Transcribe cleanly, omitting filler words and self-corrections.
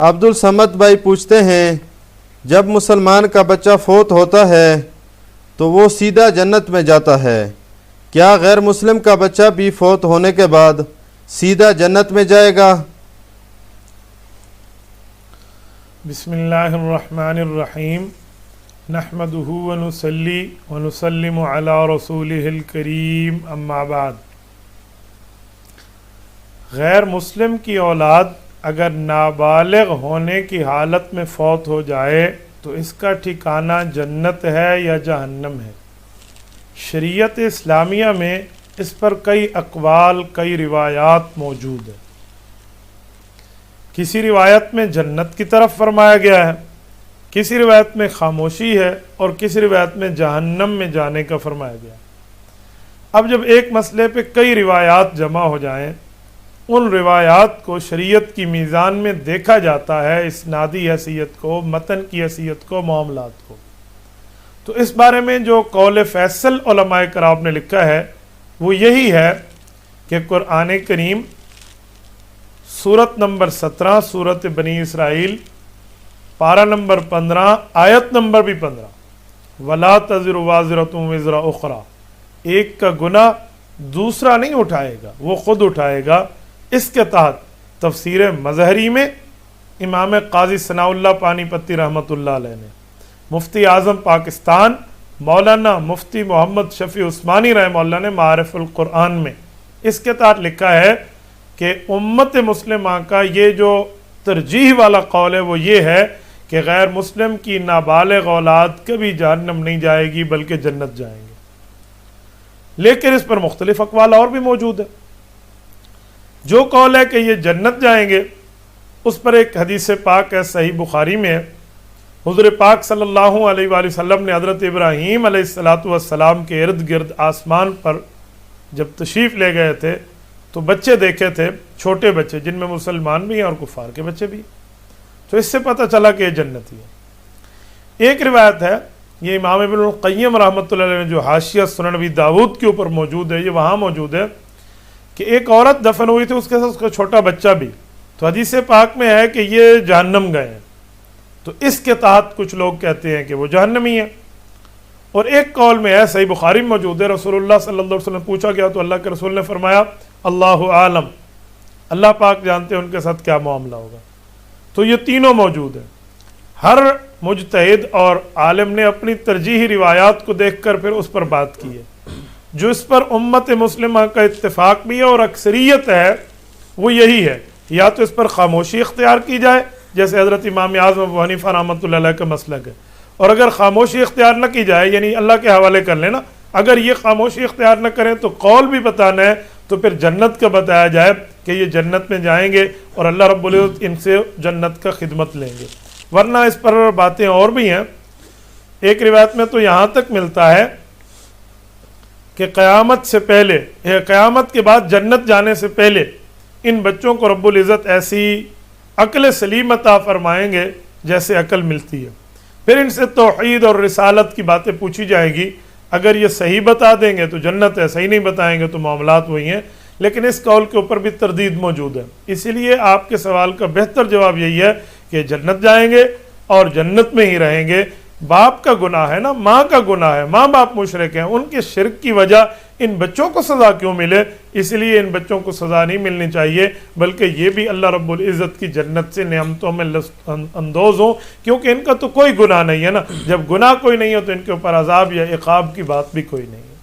عبد الصمد بھائی پوچھتے ہیں جب مسلمان کا بچہ فوت ہوتا ہے تو وہ سیدھا جنت میں جاتا ہے، کیا غیر مسلم کا بچہ بھی فوت ہونے کے بعد سیدھا جنت میں جائے گا؟ بسم اللہ الرحمن الرحیم نحمدہ ونصلی ونسلم علی رسولہ الکریم اما بعد۔ غیر مسلم کی اولاد اگر نابالغ ہونے کی حالت میں فوت ہو جائے تو اس کا ٹھکانہ جنت ہے یا جہنم ہے؟ شریعت اسلامیہ میں اس پر کئی اقوال، کئی روایات موجود ہیں۔ کسی روایت میں جنت کی طرف فرمایا گیا ہے، کسی روایت میں خاموشی ہے اور کسی روایت میں جہنم میں جانے کا فرمایا گیا ہے۔ اب جب ایک مسئلے پہ کئی روایات جمع ہو جائیں، ان روایات کو شریعت کی میزان میں دیکھا جاتا ہے، اسنادی حیثیت کو، متن کی حیثیت کو، معاملات کو، تو اس بارے میں جو قول فیصل علماء کرام نے لکھا ہے وہ یہی ہے کہ قرآن کریم سورت نمبر 17 سورت بنی اسرائیل پارہ نمبر 15 آیت نمبر بھی 15 وَلَا تَزِرُ وَازِرَةٌ وِزْرَ أُخْرَى، ایک کا گناہ دوسرا نہیں اٹھائے گا، وہ خود اٹھائے گا۔ اس کے تحت تفسیر مظہری میں امام قاضی ثناء اللہ پانی پتی رحمۃ اللہ علیہ نے، مفتی اعظم پاکستان مولانا مفتی محمد شفیع عثمانی رحمہ اللہ نے معارف القرآن میں اس کے تحت لکھا ہے کہ امت مسلمہ کا یہ جو ترجیح والا قول ہے وہ یہ ہے کہ غیر مسلم کی نابالغ اولاد کبھی جہنم نہیں جائے گی بلکہ جنت جائیں گے، لیکن اس پر مختلف اقوال اور بھی موجود ہیں۔ جو قول ہے کہ یہ جنت جائیں گے اس پر ایک حدیث پاک ہے، صحیح بخاری میں ہے، حضور پاک صلی اللہ علیہ وآلہ وسلم نے حضرت ابراہیم علیہ السلام کے ارد گرد آسمان پر جب تشریف لے گئے تھے تو بچے دیکھے تھے، چھوٹے بچے جن میں مسلمان بھی ہیں اور کفار کے بچے بھی ہیں، تو اس سے پتہ چلا کہ یہ جنتی ہے۔ ایک روایت ہے، یہ امام ابن القیم رحمۃ اللہ علیہ نے جو حاشیہ سنن ابی داؤد کے اوپر موجود ہے، یہ وہاں موجود ہے کہ ایک عورت دفن ہوئی تھی، اس کے ساتھ اس کا چھوٹا بچہ بھی، تو حدیث پاک میں ہے کہ یہ جہنم گئے ہیں، تو اس کے تحت کچھ لوگ کہتے ہیں کہ وہ جہنمی ہیں۔ اور ایک قول میں ہے، صحیح بخاری میں موجود ہے، رسول اللہ صلی اللہ علیہ وسلم پوچھا گیا تو اللہ کے رسول نے فرمایا اللہ عالم، اللہ پاک جانتے ہیں ان کے ساتھ کیا معاملہ ہوگا۔ تو یہ تینوں موجود ہیں۔ ہر مجتہد اور عالم نے اپنی ترجیحی روایات کو دیکھ کر پھر اس پر بات کی ہے۔ جو اس پر امت مسلمہ کا اتفاق بھی ہے اور اکثریت ہے وہ یہی ہے، یا تو اس پر خاموشی اختیار کی جائے جیسے حضرت امام اعظم ابو حنیفہ رحمۃ اللہ علیہ کا مسلک ہے، اور اگر خاموشی اختیار نہ کی جائے یعنی اللہ کے حوالے کر لینا، اگر یہ خاموشی اختیار نہ کریں تو قول بھی بتانا ہے تو پھر جنت کا بتایا جائے کہ یہ جنت میں جائیں گے اور اللہ رب العزت ان سے جنت کا خدمت لیں گے، ورنہ اس پر باتیں اور بھی ہیں۔ ایک روایت میں تو یہاں تک ملتا ہے کہ قیامت سے پہلے، قیامت کے بعد جنت جانے سے پہلے ان بچوں کو رب العزت ایسی عقل سلیم عطا فرمائیں گے جیسے عقل ملتی ہے، پھر ان سے توحید اور رسالت کی باتیں پوچھی جائے گی، اگر یہ صحیح بتا دیں گے تو جنت ہے، صحیح نہیں بتائیں گے تو معاملات وہی ہیں، لیکن اس قول کے اوپر بھی تردید موجود ہے۔ اسی لیے آپ کے سوال کا بہتر جواب یہی ہے کہ جنت جائیں گے اور جنت میں ہی رہیں گے۔ باپ کا گناہ ہے نا، ماں کا گناہ ہے، ماں باپ مشرک ہیں، ان کے شرک کی وجہ ان بچوں کو سزا کیوں ملے؟ اس لیے ان بچوں کو سزا نہیں ملنی چاہیے، بلکہ یہ بھی اللہ رب العزت کی جنت سے نعمتوں میں اندوز ہوں، کیونکہ ان کا تو کوئی گناہ نہیں ہے نا، جب گناہ کوئی نہیں ہو تو ان کے اوپر عذاب یا عقاب کی بات بھی کوئی نہیں ہے۔